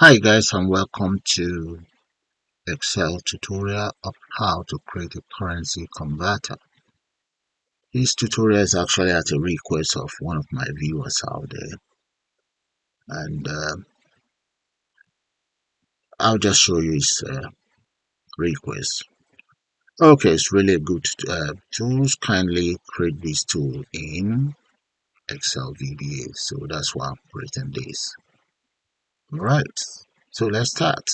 Hi guys, and welcome to Excel tutorial of how to create a currency converter. This tutorial is actually at a request of one of my viewers out there, and I'll just show you his request. Okay, it's really a good tools. Kindly create this tool in Excel VBA. So that's why I'm creating this. All right, so let's start.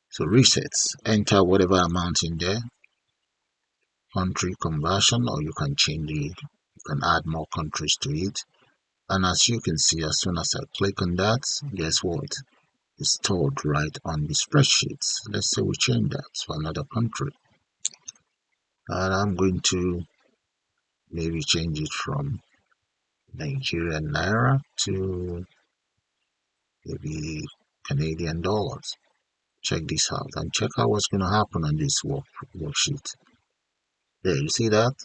So resets, enter whatever amount in there. Country conversion, or you can change it, you can add more countries to it. And as you can see, as soon as I click on that, guess what, it's stored right on the spreadsheet. Let's say we change that to another country, and I'm going to maybe change it from Nigerian naira to maybe Canadian dollars. Check this out and check out what's going to happen on this worksheet. There, you see that.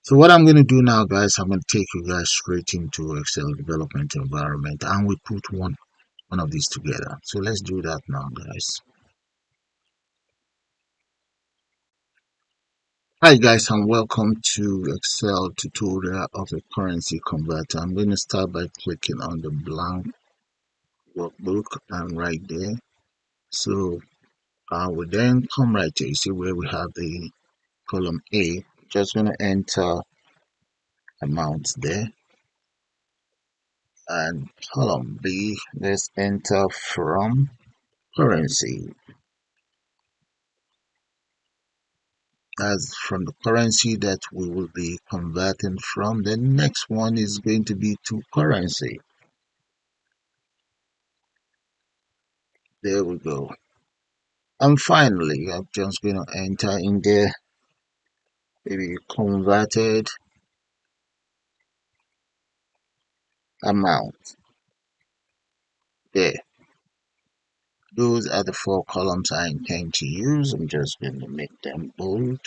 So what I'm going to do now, guys, I'm going to take you guys straight into Excel development environment, and we put one of these together. So let's do that now, guys. Hi guys, and welcome to Excel tutorial of a currency converter. I'm going to start by clicking on the blank workbook and right there. So I will then come right here. You see where we have the column A. Just going to enter amount there, and column B, let's enter from currency. As from the currency that we will be converting from, the next one is going to be to currency. There we go. And finally, I'm just going to enter in there maybe converted amount. There. Those are the four columns I intend to use. I'm just going to make them bold.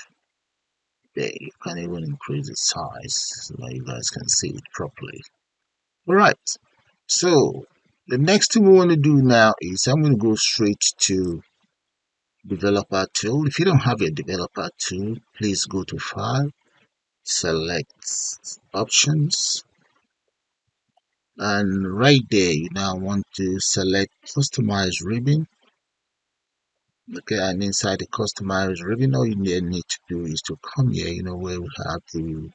There, you can even increase the size so that you guys can see it properly. Alright, so the next thing we want to do now is I'm going to go straight to developer tool. If you don't have a developer tool, please go to file, select options, and right there you now want to select customize ribbon. Okay, and inside the customize ribbon, all you need to do is to come here, where we have the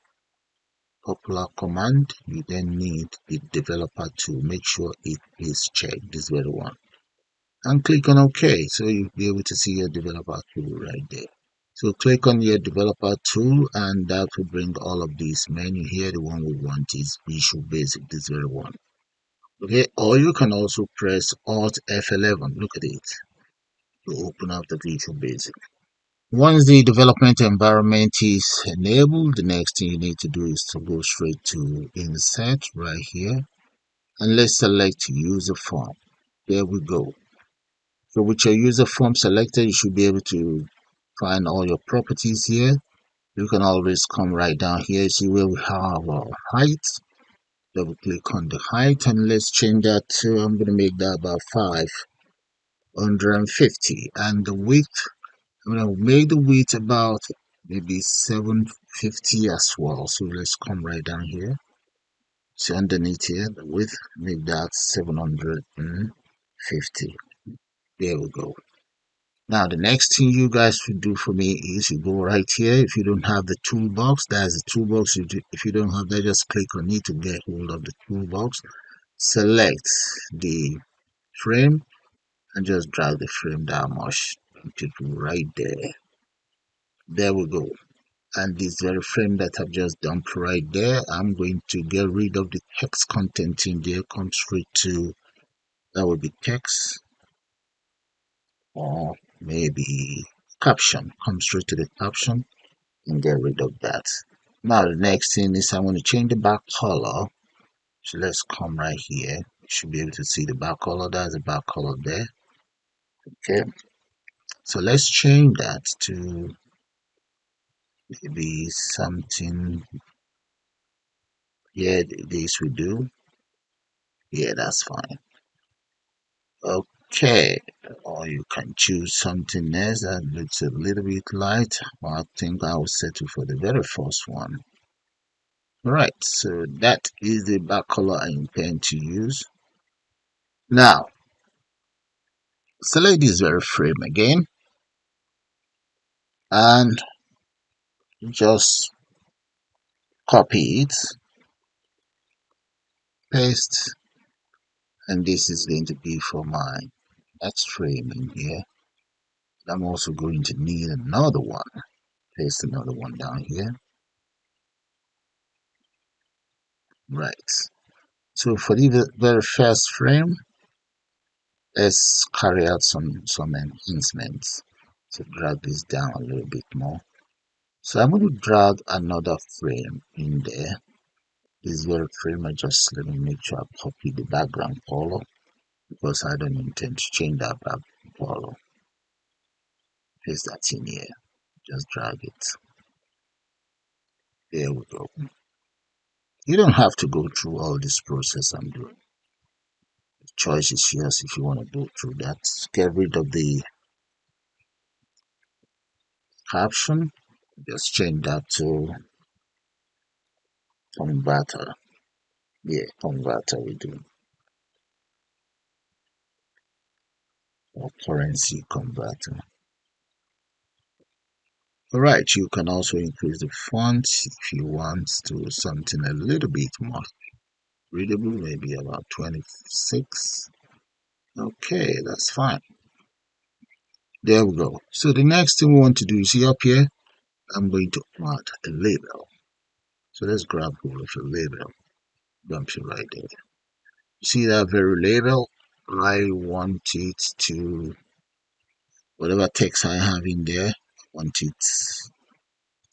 popular command. You then need the developer tool. Make sure it is checked, this very one, and click on OK. So you'll be able to see your developer tool right there. So click on your developer tool, and that will bring all of these menu here. The one we want is Visual Basic, this very one. Okay, or you can also press Alt F11. Look at it to open up the Visual Basic. Once the development environment is enabled, the next thing you need to do is to go straight to Insert right here, and let's select User Form. There we go. So with your user form selected, you should be able to find all your properties here. You can always come right down here, see where we have our height. Double click on the height, and let's change that to, I'm going to make that about 550, and the width, I'm going to make the width about maybe 750 as well. So let's come right down here, see underneath here, the width, make that 750. There we go. Now the next thing you guys should do for me is you go right here. If you don't have the toolbox, there's the toolbox. If you don't have that, just click on it to get hold of the toolbox. Select the frame and just drag the frame down much until right there. There we go. And this very frame that I've just dumped right there, I'm going to get rid of the text content in there. Come straight to, that will be text, or maybe caption. Come straight to the caption and get rid of that. Now the next thing is I'm going to change the back color. So let's come right here. You should be able to see the back color. That's the back color there. Okay, so let's change that to maybe something. Yeah, this we do. Yeah, that's fine. Okay, or you can choose something else that looks a little bit light. Well, I think I will settle for the very first one. Right, so that is the back color I intend to use. Now, select this very frame again and just copy it, paste, and this is going to be for my next frame in here. I'm also going to need another one. Paste another one down here. Right. So for the very first frame, let's carry out some enhancements. So drag this down a little bit more. So I'm going to drag another frame in there. This very frame, I just let me make sure I copy the background color because I don't intend to change that background color. Paste that in here. Just drag it. There we go. You don't have to go through all this process I'm doing. The choice is yours if you want to go through that. Get rid of the caption. Just change that to converter. Yeah, converter we do. Or currency converter. Alright, you can also increase the font if you want to something a little bit more readable, maybe about 26. Okay, that's fine. There we go. So the next thing we want to do is see up here, I'm going to add a label. So let's grab hold of a label. Dump it right there. See that very label? I want it to, whatever text I have in there, I want it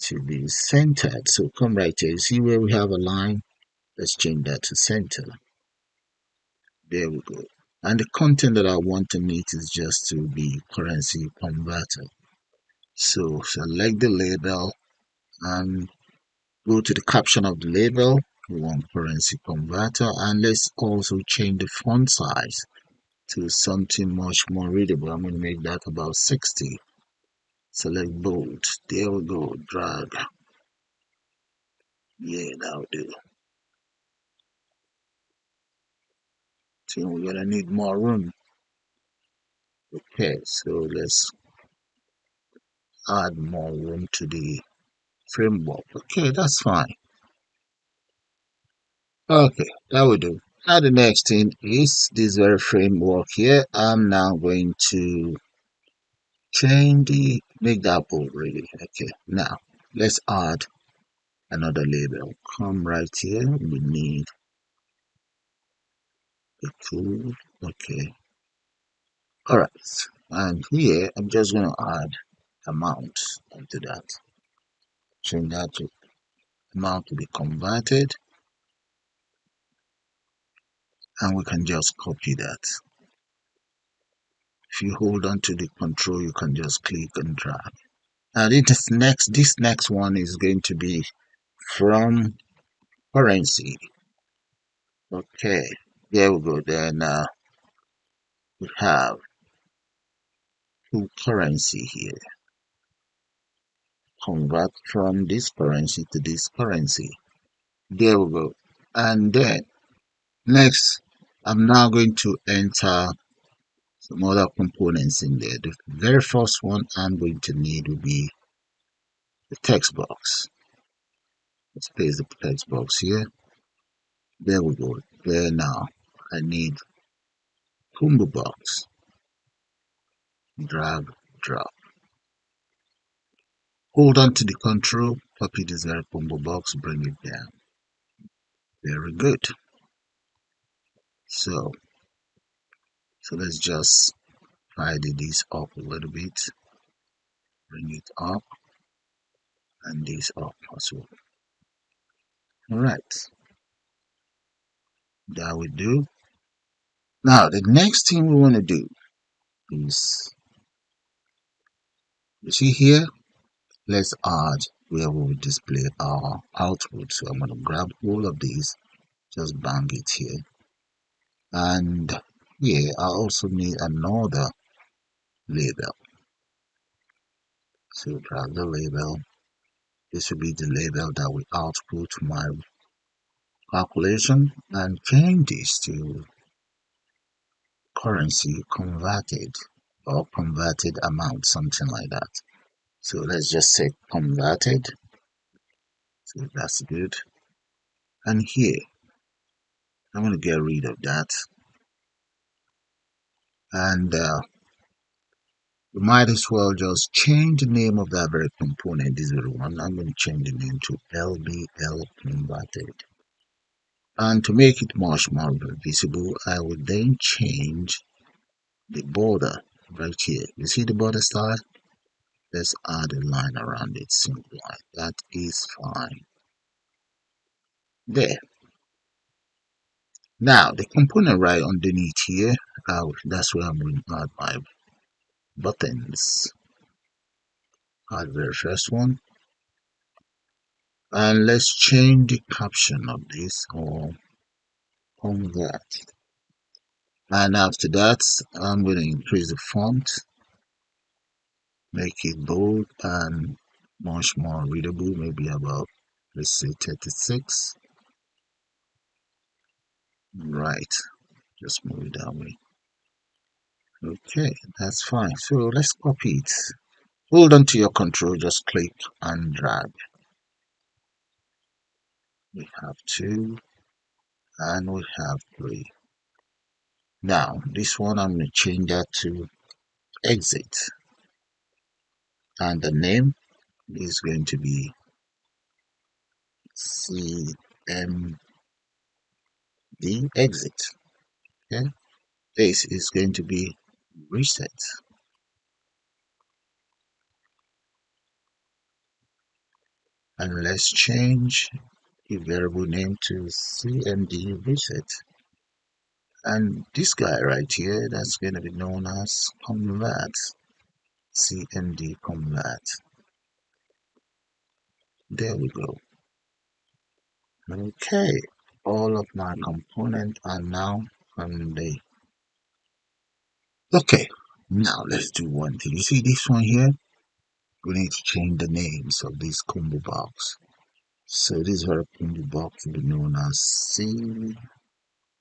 to be centered. So come right here. You see where we have a line? Let's change that to center. There we go. And the content that I want in it is just to be currency converter. So select the label and go to the caption of the label. We want currency converter, and let's also change the font size to something much more readable. I'm going to make that about 60. Select bold. There we go. Drag. Yeah, that'll do. So we're going to need more room. Okay, so let's add more room to the framework. Okay, that's fine. Okay, that will do. Now the next thing is this very framework here. I'm now going to change the make that bold really. Okay, now let's add another label. Come right here. We need a tool. Okay. Alright. And here I'm just gonna add amount into that. Change that to amount to be converted. And we can just copy that. If you hold on to the control, you can just click and drag. And this next one is going to be from currency. Okay, there we go. Then we have two currency here. Convert from this currency to this currency. There we go. And then next, I'm now going to enter some other components in there. The very first one I'm going to need will be the text box. Let's paste the text box here. There we go. There now. I need combo box. Drag, drop. Hold on to the control, copy this very combo box, bring it down. Very good. So let's just tidy this up a little bit. Bring it up and this up as well. Alright. That we do. Now the next thing we want to do is, you see here, let's add where we will display our output. So I'm going to grab all of these, just bang it here. And Here, I also need another label. So drag the label. This will be the label that will output my calculation and change this to currency converted or converted amount, something like that. So let's just say converted. So that's good. And here, I'm going to get rid of that. And we might as well just change the name of that very component, this very one. I'm going to change the name to LBL converted. And to make it much more visible, I will then change the border right here. You see the border style? Let's add a line around it, simple line. That is fine. There. Now, the component right underneath here, that's where I'm going to add my buttons. Add the very first one. And let's change the caption of this or convert. And after that, I'm going to increase the font, make it bold and much more readable, maybe about, let's say 36. Right, just move it that way. Okay, that's fine. So let's copy it. Hold on to your control, just click and drag. We have 2 and we have 3. Now, this one I'm going to change that to exit. And the name is going to be CMD exit. Okay, this is going to be reset. And let's change the variable name to CMD reset. And this guy right here, that's going to be known as convert. CMD convert. There we go. Okay, all of my components are now on the. Okay, now let's do one thing. You see this one here? We need to change the names of this combo box. So this very combo box will be known as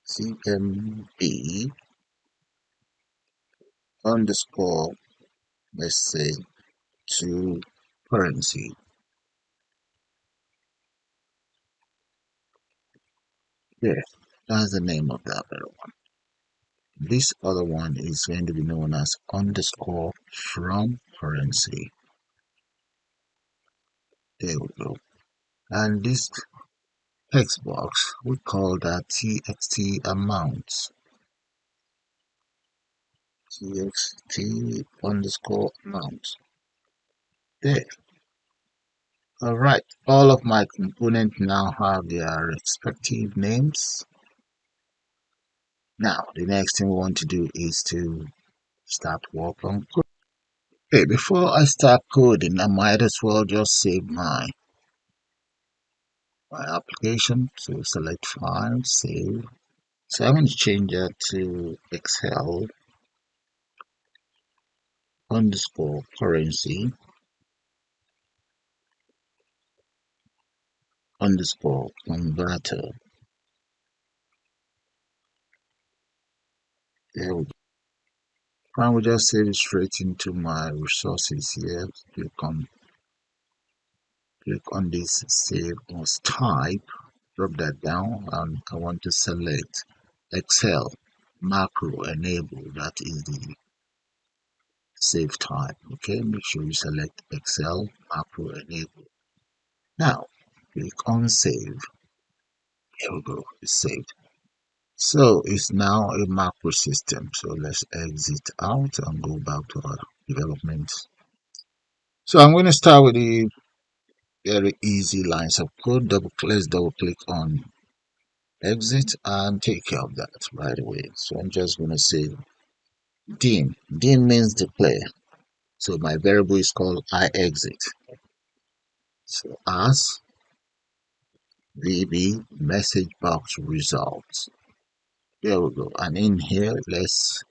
CMB underscore, let's say, to currency. Yeah, that's the name of that very one. This other one is going to be known as underscore from currency. There we go. And this text box, we call that txt amount. Txt underscore amount. There. Alright, all of my components now have their respective names. Now, the next thing we want to do is to start work on code. Okay, before I start coding, I might as well just save my application. So select file, save. So I'm going to change that to Excel underscore currency underscore converter. There we go. I will just save it straight into my resources here. Click on this save as type, drop that down, and I want to select Excel macro enable. That is the save type. Okay, make sure you select Excel macro enable. Now click on save. Here we go, it's saved. So it's now a macro system. So let's exit out and go back to our development. So I'm going to start with the very easy lines of code. Let's double click on exit and take care of that right away. So I'm just going to say dim. Dim means declare. So my variable is called I exit. So as VB message box results. There we go. And in here, let's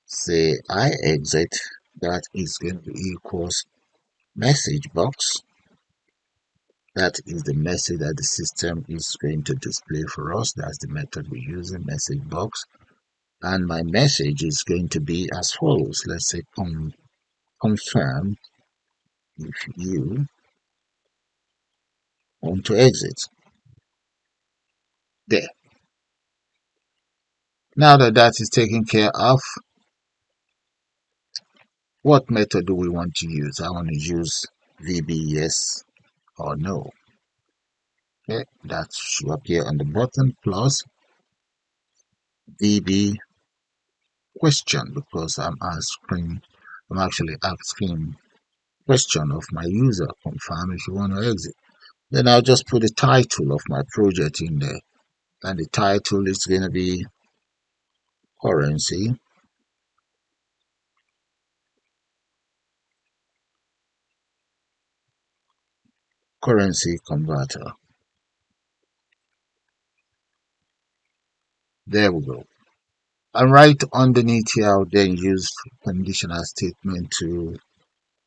say I exit. That is going to be equals message box. That is the message that the system is going to display for us. That's the method we're using, message box. And my message is going to be as follows. Let's say confirm if you want to exit. There. Now that that is taken care of, what method do we want to use? I want to use VB yes or no. Okay, that should appear on the button plus VB question because I'm actually asking question of my user, confirm if you want to exit. Then I'll just put the title of my project in there. And the title is going to be currency converter. There we go. And right underneath here, I'll then use conditional statement to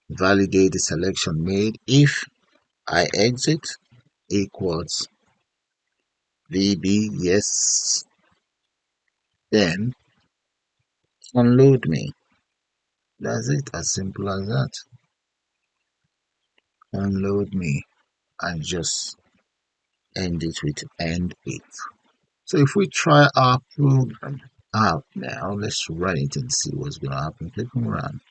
validate the selection made. If I exit equals VB yes, then unload me. That's it, as simple as that. Unload me and just end it with end if. So if we try our program out now, let's run it and see what's going to happen. Click on run.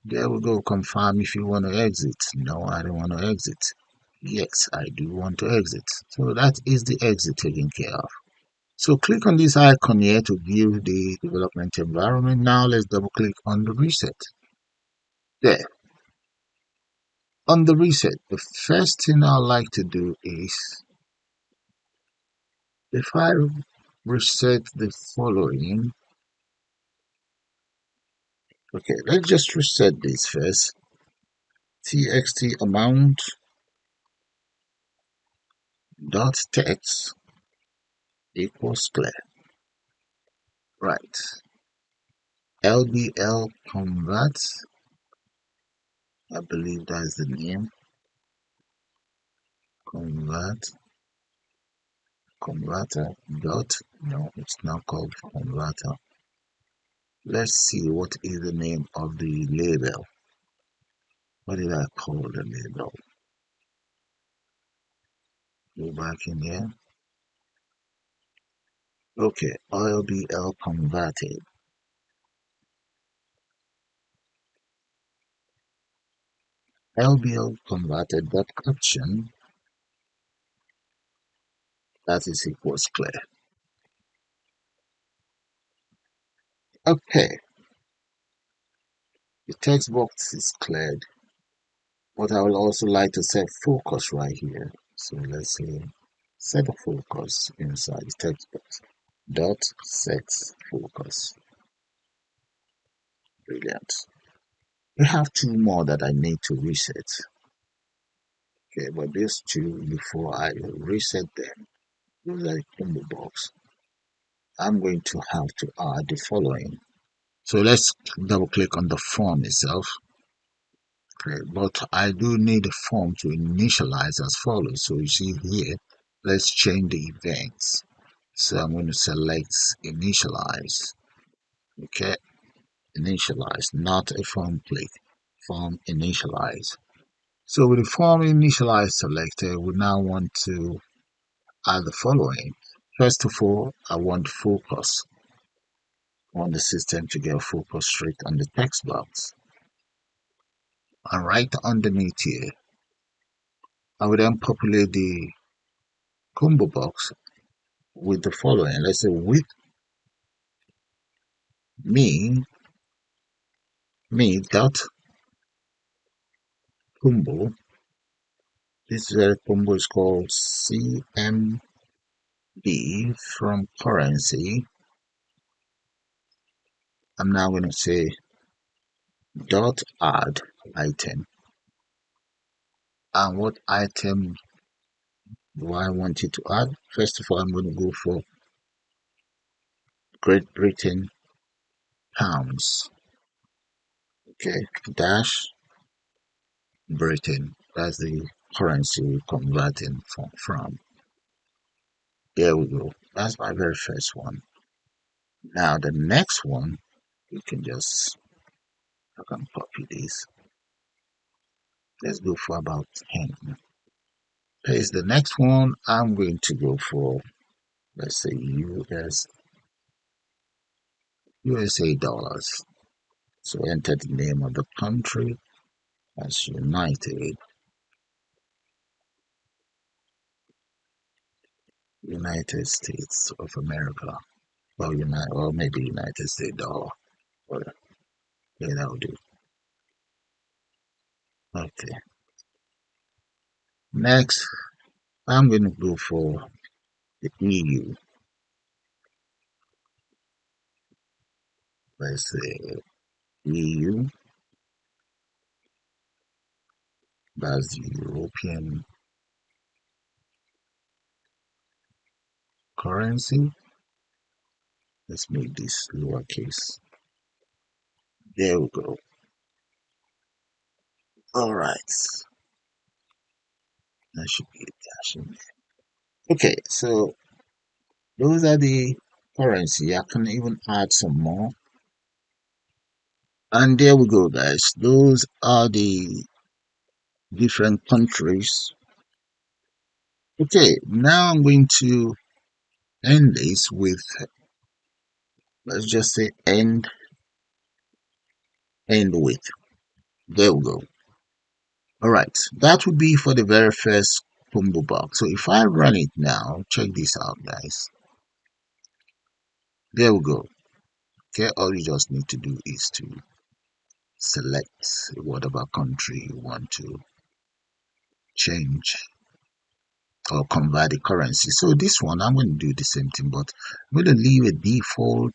There we go. Confirm if you want to exit. No, I don't want to exit. Yes, I do want to exit. So that is the exit taken care of. So click on this icon here to view the development environment. Now let's double click on the reset. There. On the reset, the first thing I like to do is if I reset the following. Okay, let's just reset this first. Txt amount dot text equals clear. Right. LBL convert. I believe that's the name. Convert converter dot. No, it's not called converter. Let's see what is the name of the label. What did I call the label? Go back in here. Okay, LBL converted. LBL converted dot caption that is equals clear. Okay, the text box is cleared, but I would also like to set focus right here. So let's say set a focus inside the text box. Dot set focus. Brilliant. We have two more that I need to reset. Okay, but these two, before I reset them, those are in the box. I'm going to have to add the following. So let's double click on the form itself. Okay, but I do need the form to initialize as follows. So you see here, let's change the events. So I'm going to select initialize. Okay, initialize, not a form click, form initialize. So with the form initialize selected, we now want to add the following. First of all, I want focus. I want the system to get focus straight on the text box. And right underneath here, I will then populate the combo box with the following. Let's say with me dot combo. This combo is called CMB from currency. I'm now going to say dot add item. And what item do I want it to add? First of all, I'm going to go for Great Britain pounds. Okay, dash Britain. That's the currency we're converting from. There we go. That's my very first one. Now the next one, you can just, I can copy this. Let's go for about 10. Paste the next one. I'm going to go for, let's say, USA dollars. So enter the name of the country as United States of America. Or maybe United States dollar. Or, yeah, that'll do. Okay. Next, I'm going to go for the EU. Let's say EU. That's the European currency. Let's make this lowercase. There we go. All right. That should be a dash in there. Okay, so those are the currency. I can even add some more. And there we go, guys. Those are the different countries. Okay, now I'm going to end this with, let's just say end with. There we go. All right, that would be for the very first combo box. So if I run it now, check this out, guys. There we go. Okay, all you just need to do is to select whatever country you want to change or convert the currency. So this one, I'm going to do the same thing, but I'm going to leave a default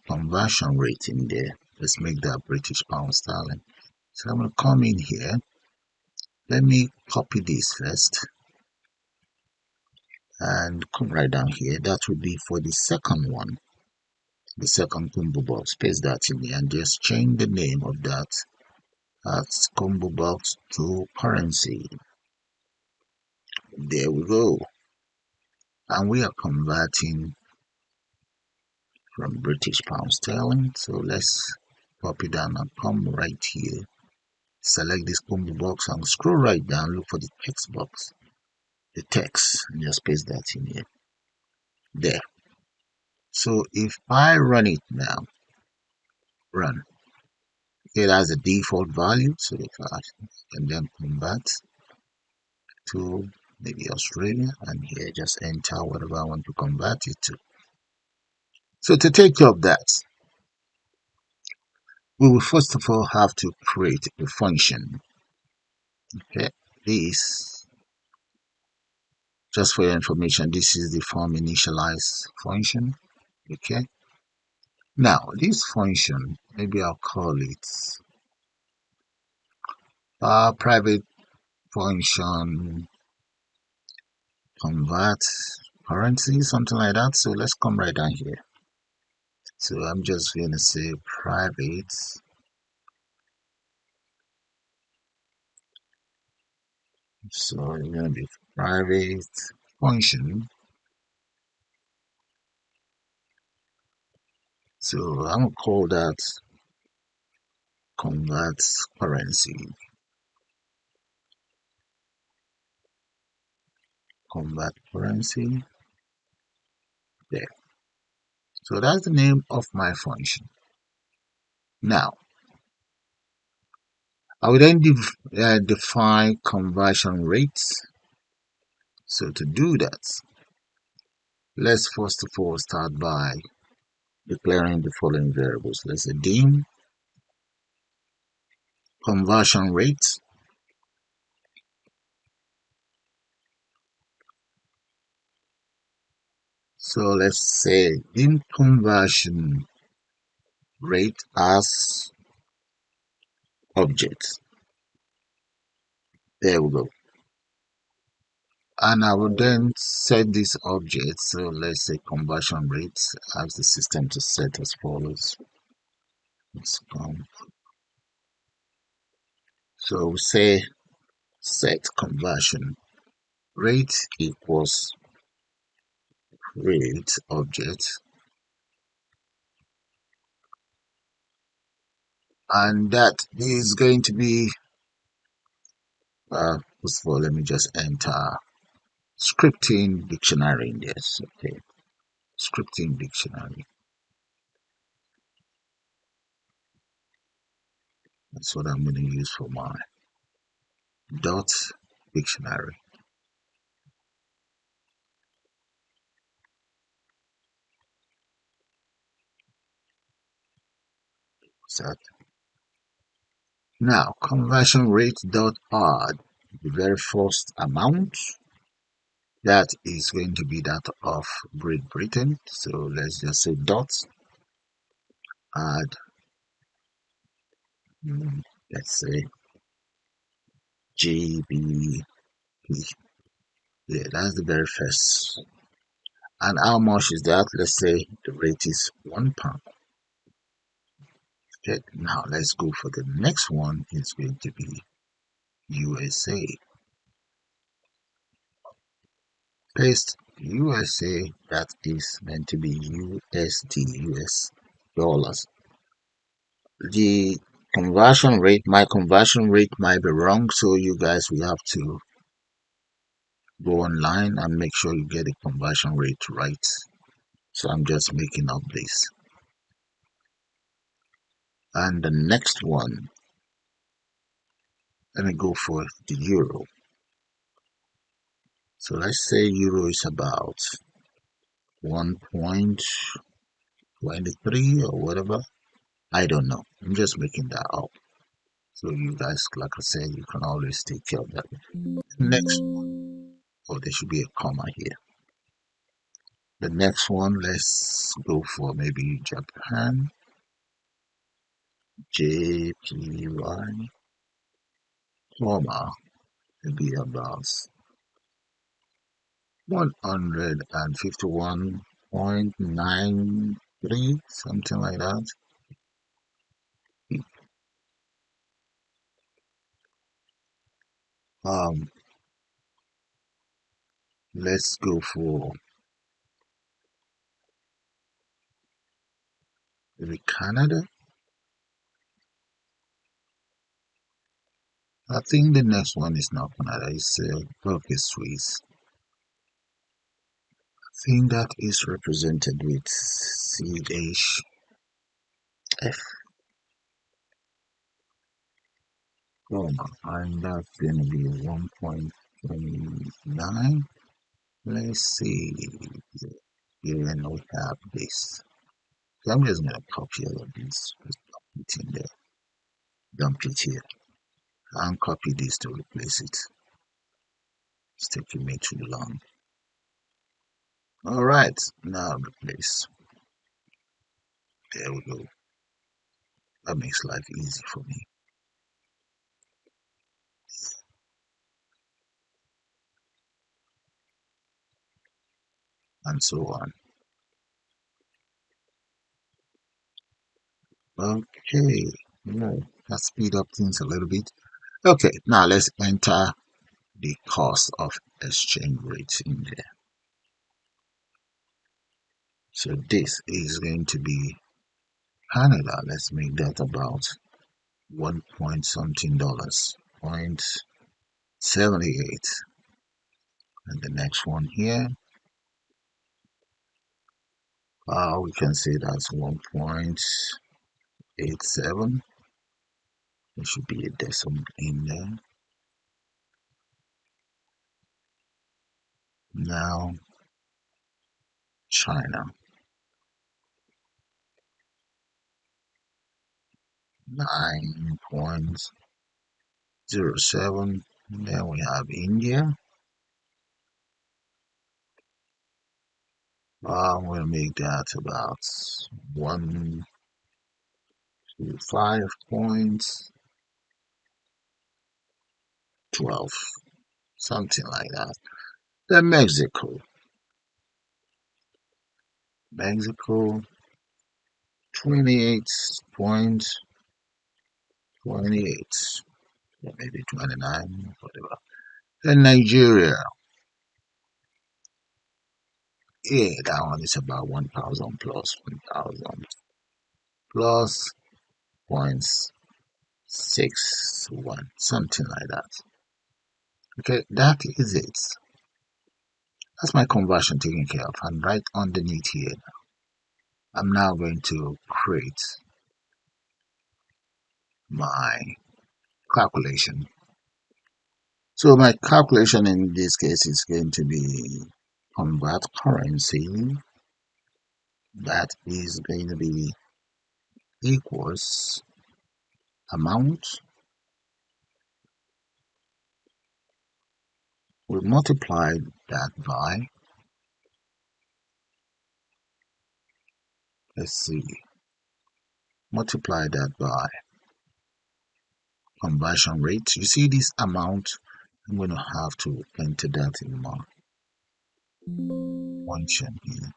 conversion rate in there. Let's make that British pound sterling. So I'm going to come in here. Let me copy this first and come right down here. That would be for the second one, the second combo box. Paste that in here and just change the name of that as combo box to currency. There we go. And we are converting from British pound sterling. So let's copy down and come right here. Select this combo box and scroll right down. Look for the text box, the text, and just paste that in here. There. So if I run it now, run. It has a default value. So if I can then convert to maybe Australia, and here just enter whatever I want to convert it to. So to take care of that, we will first of all have to create a function. Okay, this, just for your information, this is the form initialize function. Okay, now this function, maybe I'll call it private function convert currency, something like that. So let's come right down here. So I'm just going to say private. So it's going to be private function. So I'm going to call that convert currency. Convert currency. There. So that's the name of my function. Now, I will then define conversion rates. So to do that, let's first of all start by declaring the following variables. Let's say dim conversion rate. So let's say dim conversion rate as object. There we go. And I will then set this object. So let's say conversion rate. Ask the system to set as follows. Let's come. So we say set conversion rate equals rate object, and that is going to be first of all, let me just enter scripting dictionary in this. Okay, scripting dictionary. That's what I'm going to use for my dot dictionary. So now conversion rate dot add the very first amount that is going to be that of Great Britain. So let's just say dot add, let's say GBP. Yeah, that's the very first. And how much is that? Let's say the rate is £1. Okay, now let's go for the next one. It's going to be USA. Paste USA, that is meant to be USD, US dollars. The conversion rate, my conversion rate might be wrong, so you guys will have to go online and make sure you get the conversion rate right. So I'm just making up this. And the next one, let me go for the euro. So let's say euro is about 1.23 or whatever. I don't know. I'm just making that up. So you guys, like I said, you can always take care of that. Next one, oh, there should be a comma here. The next one, let's go for maybe Japan. JPY, comma, maybe about 151.93, something like that. Um, let's go for maybe Canada. I think the next one is not Canada, it's okay, Swiss. I think that is represented with CHF, comma, and that's going to be 1.29. Let's see. Here and we have this. So I'm just gonna copy all of this, just dump it in there, dump it here, and copy this to replace it. It's taking me too long. Alright, now replace. There we go. That makes life easy for me. And so on. Okay, no, let's speed up things a little bit. Okay, now let's enter the cost of exchange rate in there. So this is going to be Canada. Let's make that about 1 point something dollars, 0.78. And the next one here, we can say that's 1.87. There should be a decimal in there. Now, China, 9.07. Then we have India. We'll make that about 125.12, something like that. Then Mexico 28.28, or maybe 29, whatever. Then Nigeria, yeah, that one is about 1,000 plus 1,000 plus points 6 1, something like that. Okay, that is it. That's my conversion taken care of. And right underneath here, I'm now going to create my calculation. So my calculation in this case is going to be convert currency. That is going to be equals amount. We multiply that by, let's see, multiply that by conversion rate. You see this amount, I'm going to have to enter that in my function here.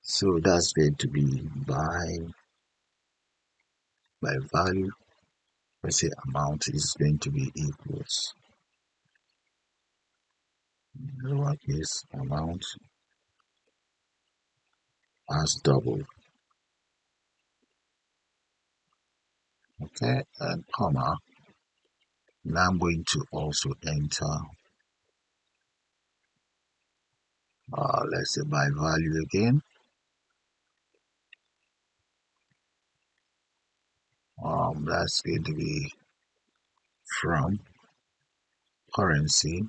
So that's going to be by value. Let's say amount is going to be equals, what is amount as double, okay, and comma. Now I'm going to also enter, let's say by value again. That's going to be from currency.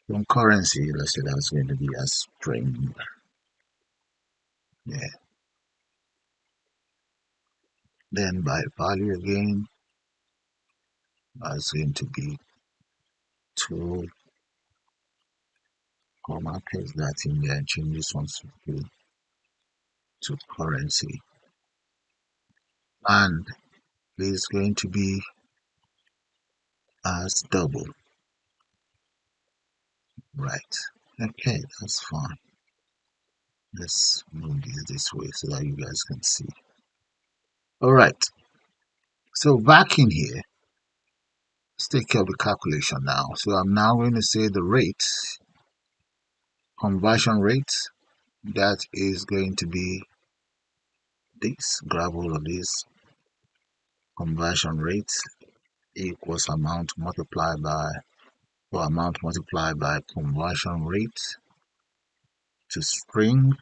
From currency, let's say that's going to be a string. Yeah. Then by value again, that's going to be 2, comma, paste that in there and change this one to currency. And it's going to be as double. Right. Okay, that's fine. Let's move this way so that you guys can see. All right. So back in here, let's take care of the calculation now. So I'm now going to say the rate, conversion rate, that is going to be this, grab all of this, conversion rate equals amount multiplied by, or amount multiplied by conversion rate to string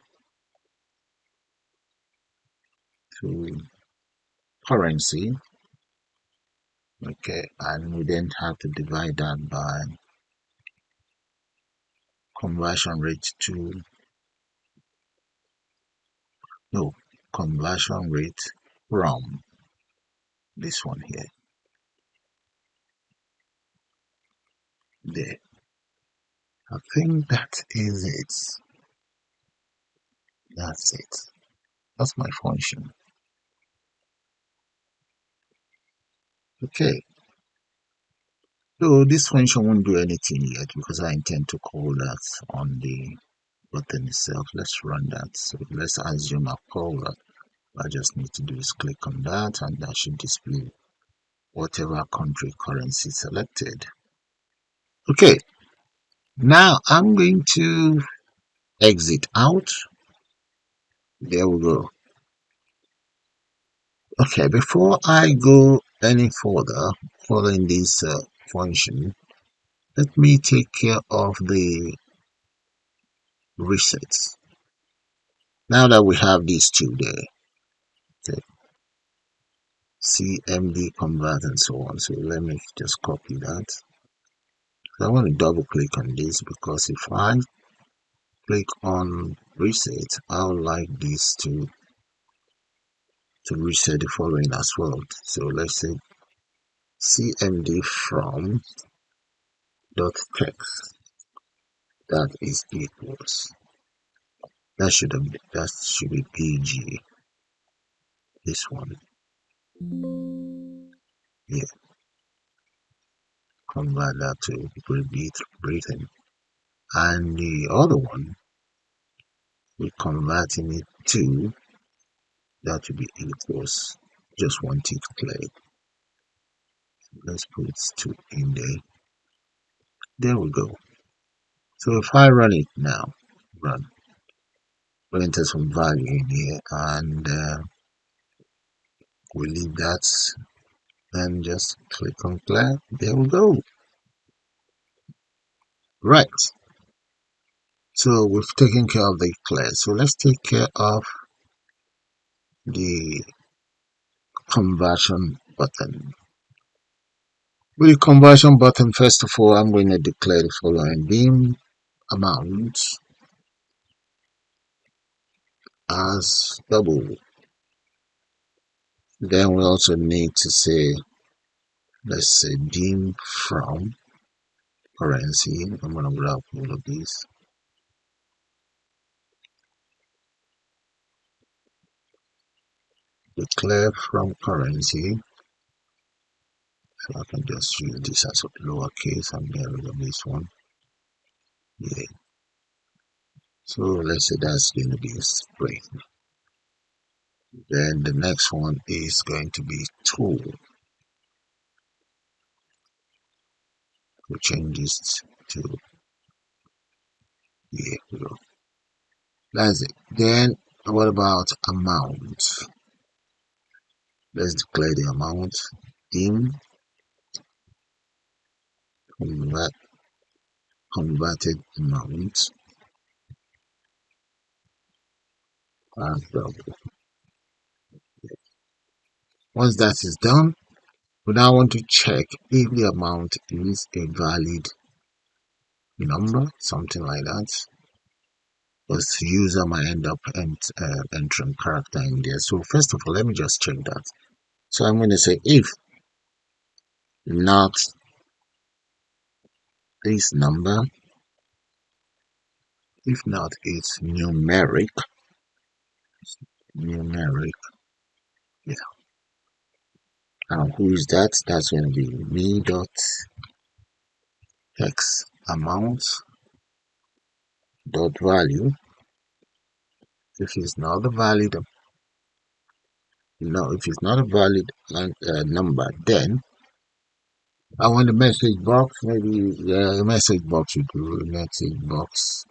to currency. Okay, and we then have to divide that by conversion rate to, no, conversion rate from this one here. There. I think that is it. That's it. That's my function. Okay. So this function won't do anything yet because I intend to call that on the button itself. Let's run that. So let's assume I call that. What I just need to do is click on that and that should display whatever country currency selected. Okay. Now I'm going to exit out. There we go. Okay, before I go any further following this function, let me take care of the resets. Now that we have these two there, okay, CMD convert and so on. So let me just copy that. So I want to double click on this because if I click on reset, I would like this to reset the following as well. So let's say CMD from dot text, that is equals, that should be PG, this one. Yeah. convert that to breathing. And the other one, we're converting it to, that to be equals, just want it clear. Let's put 2 in there. There we go. So if I run it now, run, we'll enter some value in here, and we leave that, and just click on clear. There we go. Right. So we've taken care of the clear. So let's take care of the conversion button. With the conversion button, first of all, I'm going to declare the following: beam amount as double. Then we also need to say, let's say dim from currency. I'm going to grab all of these. Declare from currency. So I can just use this as a lowercase and get rid of this one. Yeah. So let's say that's going to be a spring. Then the next one is going to be tool. We'll change this to, yeah, we go. That's it. Then what about amount? Let's declare the amount. Dim converted amount as double. Once that is done, we now want to check if the amount is a valid number, something like that. Because the user might end up entering character in there. So first of all, let me just check that. So I'm going to say if not this number, if not it's numeric, yeah. And who is that? That's going to be me dot text amount dot value. If it's not a valid, if it's not a valid number, then I want a message box. Maybe a message box should do. A message box.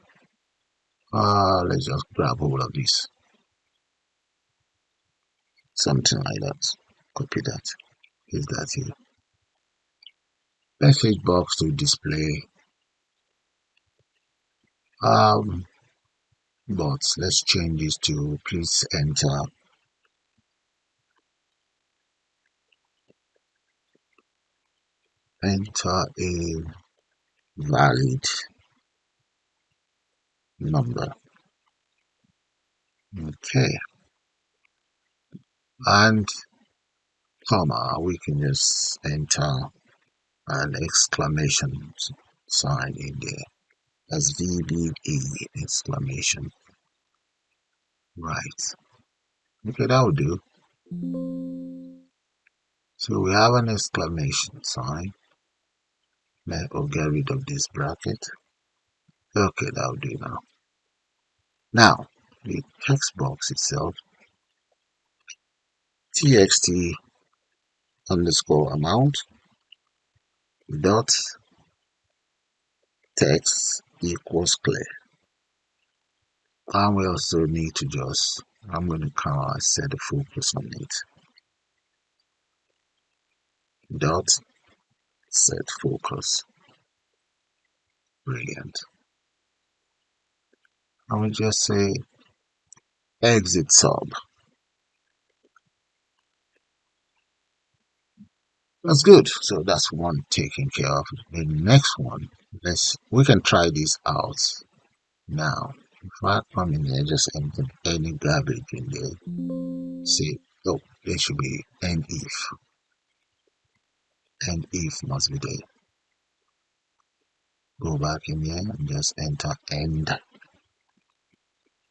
Let's just grab all of this, something like that. Copy that. Is that here? Message box to display but let's change this to please enter a valid number. Okay, and comma, we can just enter an exclamation sign in there as VBA exclamation. Right. Okay, that will do. So we have an exclamation sign. We'll get rid of this bracket. Okay, that will do now. Now, the text box itself, txt underscore amount dot text equals clear. And we also need to just, I'm going to kind of set the focus on it. Dot set focus. Brilliant. And we just say exit sub. That's good. So that's one taken care of. The next one, we can try this out now. If I come in here, just enter any garbage in there. See, oh, there should be end if. End if must be there. Go back in here and just enter end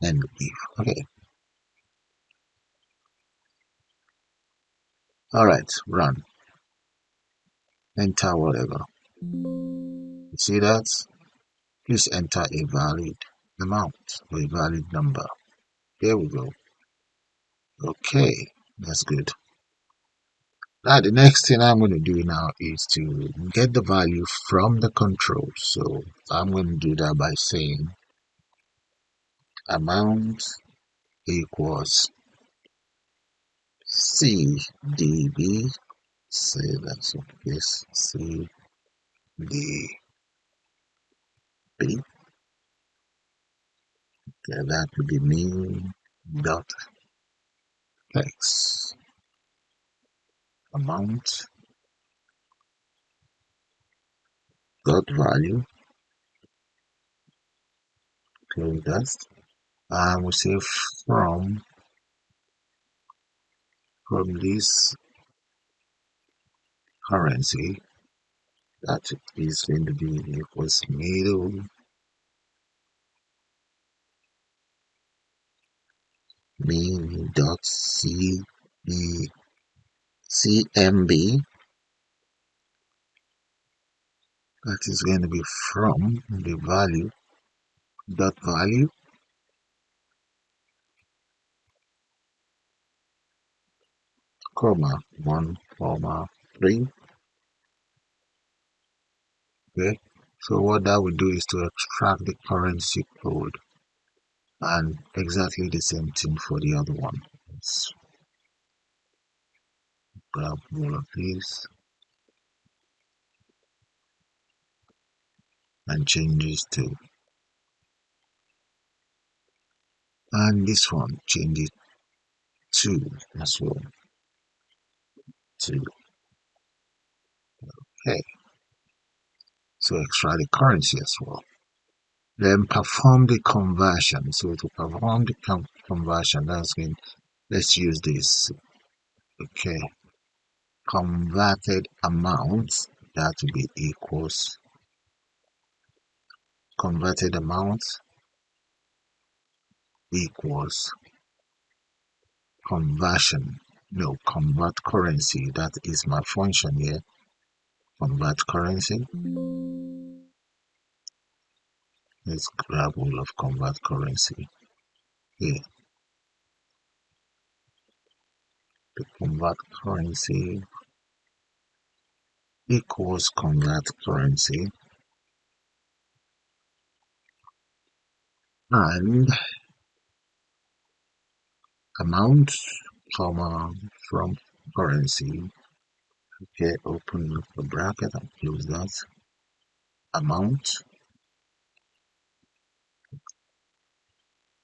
if. Okay. All right, run. Enter whatever. You see that? Please enter a valid amount or a valid number. There we go. Okay, that's good. Now the next thing I'm going to do now is to get the value from the control. So I'm going to do that by saying amount equals CDB. Say that's yes, CDB. Okay, that would be mean dot text amount dot value. Close that. And we say from this currency that is going to be equals middle mean dot CMB. That is going to be from the value dot value comma 1 comma 3. Okay, so what that would do is to extract the currency code, and exactly the same thing for the other one. Let's grab all of these and change this to, and this one change it to as well to. Okay, so extract the currency as well. Then perform the conversion. So to perform the conversion, that's going, let's use this. Okay, converted amount, that will be equals converted amount equals conversion. No, convert currency. That is my function here. Convert currency. Let's grab all of convert currency here. The convert currency equals convert currency, and amount comma from currency. Okay, open the bracket and close that. Amount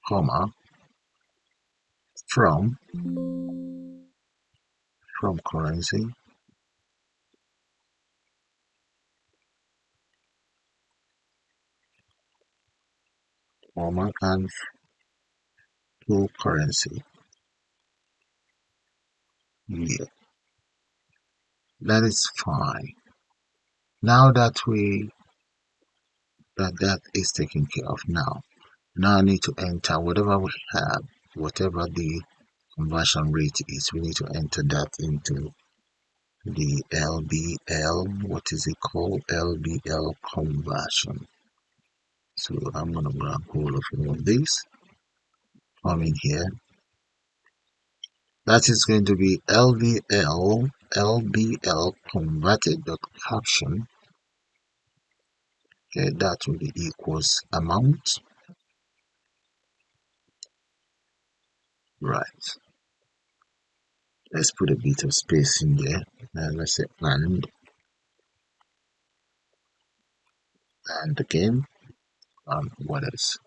comma from currency comma and to currency. Yeah, that is fine. Now that that is taken care of, now I need to enter whatever we have, whatever the conversion rate is. We need to enter that into the LBL. What is it called? LBL conversion. So I'm gonna grab hold of all of this. Come in here. That is going to be LBL converted dot caption. Okay, that will be equals amount. Right. Let's put a bit of space in there. And let's say and again, what else?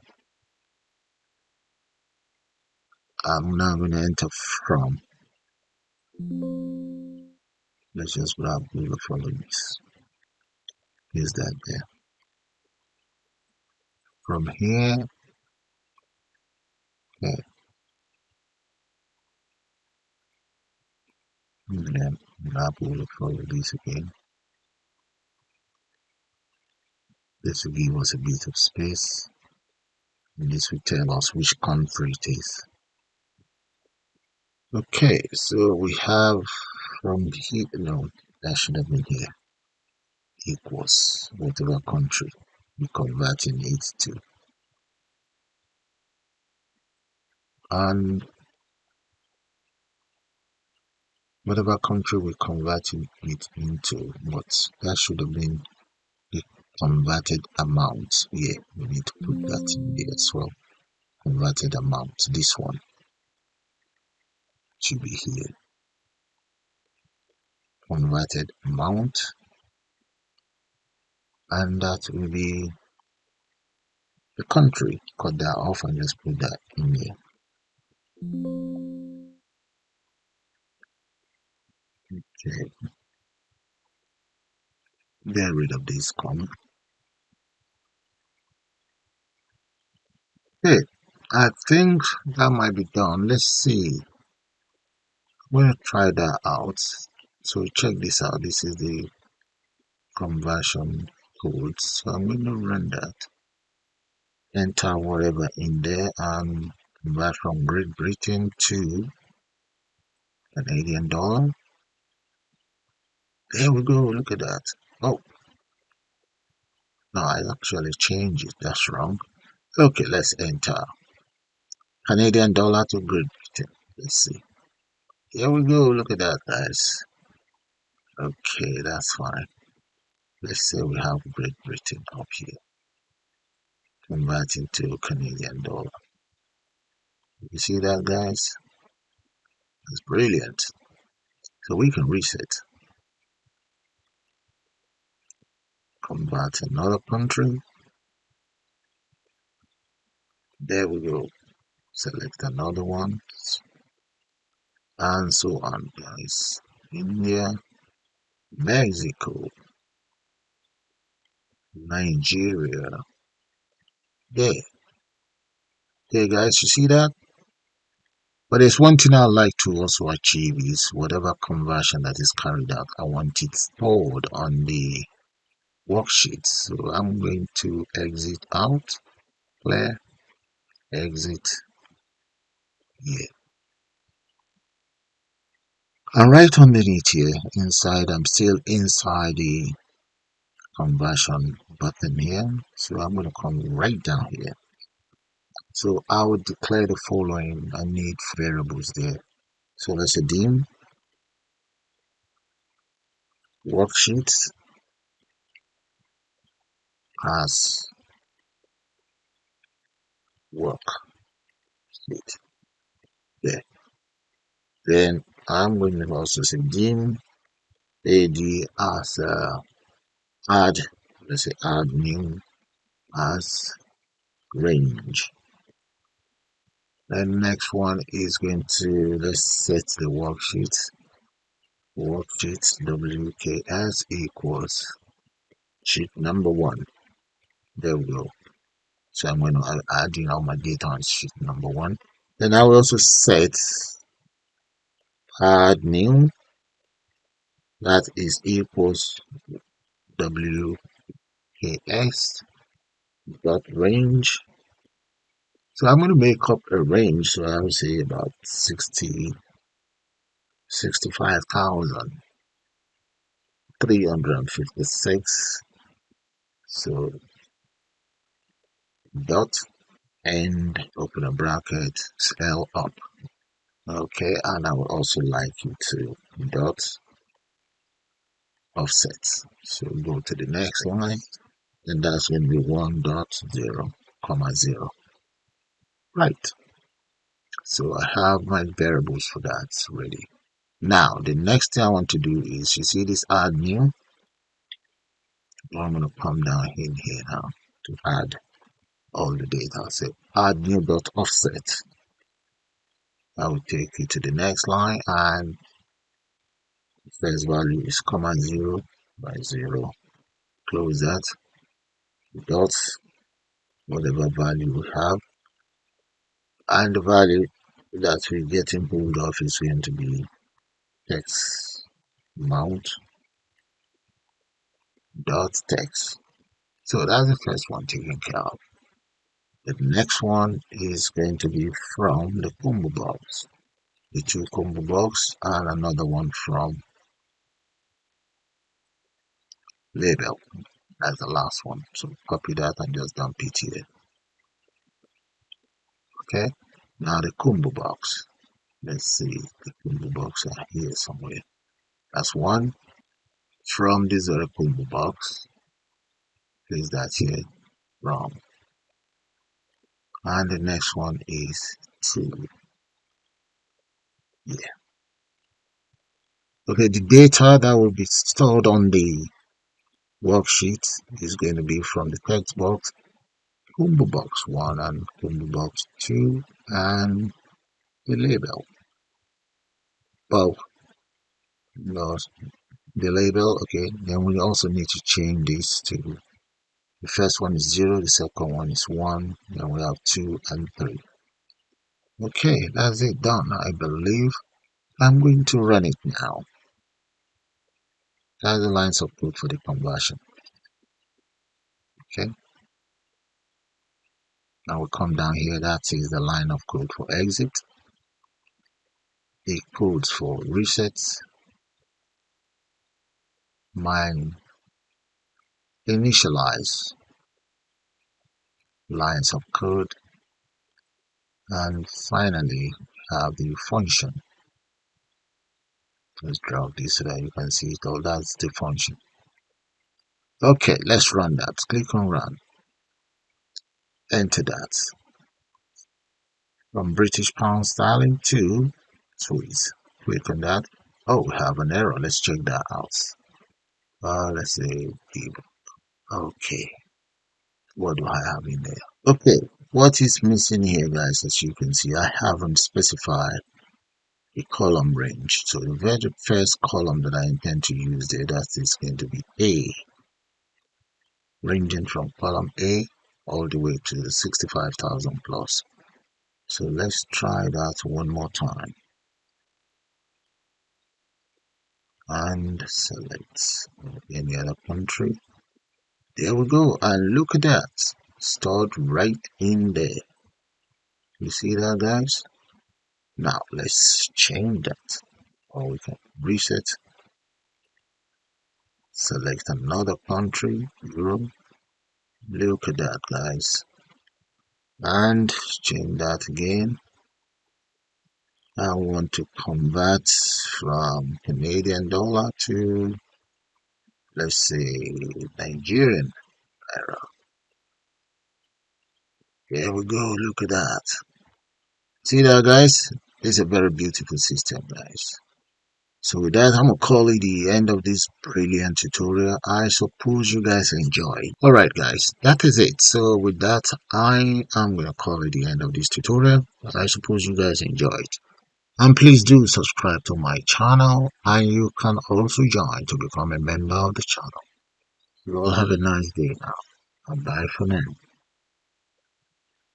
I'm now going to enter from. Let's just grab all the followings. Is that there? From here, okay, and then grab all the followings again. This will give us a bit of space. And this will tell us which country it is. Okay, so we have from here, no, that should have been here. equals whatever country we're converting it to. And whatever country we're converting it into, but that should have been the converted amount. Yeah, we need to put that in there as well. Converted amount. This one should be here. Converted amount. And that will be the country. Cut that off and just put that in here. Okay. Get rid of this comma. Okay. I think that might be done. Let's see. I'm going to try that out. So check this out. This is the conversion code. So I'm going to run that. Enter whatever in there and convert from Great Britain to Canadian dollar. There we go. Look at that. Oh, no, I actually changed it. That's wrong. Okay, let's enter Canadian dollar to Great Britain. Let's see. Here we go. Look at that, guys. Okay, that's fine. Let's say we have Great Britain up here. Converting to Canadian dollar. You see that, guys? It's brilliant. So we can reset. Convert another country. There we go. Select another one. And so on, guys. India, Mexico, Nigeria. There. Okay, guys, you see that? But there's one thing I like to also achieve is whatever conversion that is carried out, I want it stored on the worksheet. So I'm going to exit out, clear, exit here. And right underneath here, inside, I'm still inside the conversion button here. So I'm going to come right down here. So I would declare the following. I need variables there. So let's say dim worksheets as worksheet there. Then I'm going to also say dim ad as add, let's say add new as range. Then next one is going to, let's set the worksheet WKS equals sheet number 1. There we go. So I'm going to add in all my data on sheet number 1. Then I will also set add new, that is equals WKS dot range. So I'm going to make up a range. So I would say about 65,356. So dot and open a bracket, scale up. Okay, and I would also like you to dot offset. So go to the next line, and that's going to be 1.0, comma 0. Right. So I have my variables for that ready. Now, the next thing I want to do is, you see this add new? I'm going to come down in here now to add all the data. So add new dot offset. I will take you to the next line, and first value is comma 0 by 0. Close that. Dot whatever value we have, and the value that we're getting hold of is going to be text amount dot text. So that's the first one taken care of. The next one is going to be from the combo box, the 2 combo box, and another one from label. That's the last one. So copy that and just dump it here. Okay. Now the combo box. Let's see. The combo box are here somewhere. That's one. From this other combo box. Place that here. Wrong. And the next one is 2. Yeah. Okay, the data that will be stored on the worksheet is going to be from the text box, combo box 1 and combo box 2, and the label. Well, no, the label, okay, then we also need to change this to the first one is 0, the second one is 1, then we have 2 and 3. Okay, that's it done, I believe. I'm going to run it now. That's the lines of code for the conversion. Okay, now we come down here, that is the line of code for exit, the codes for resets, my initialize lines of code, and finally have the function. Let's drag this so that you can see it all. That's the function. Okay, let's run that. Click on run. Enter that. From British pound sterling to Swiss. Click on that. Oh, we have an error. Let's check that out. Let's say okay. What do I have in there? Okay, what is missing here, guys? As you can see, I haven't specified a column range. So the very first column that I intend to use there, that is going to be A, ranging from column A all the way to 65,000 plus. So let's try that one more time and select any other country. There we go, and look at that, stored right in there. You see that, guys? Now let's change that, or we can reset, select another country, Europe. Look at that, guys, and change that again. I want to convert from Canadian dollar to, let's say, Nigerian naira. There we go, look at that. See that, guys? It's a very beautiful system, guys. So with that, I'm gonna call it the end of this brilliant tutorial. I suppose you guys enjoyed. Alright guys, that is it. So with that, I am gonna call it the end of this tutorial. I suppose you guys enjoyed. And please do subscribe to my channel, and you can also join to become a member of the channel. You all have a nice day now, and bye for now.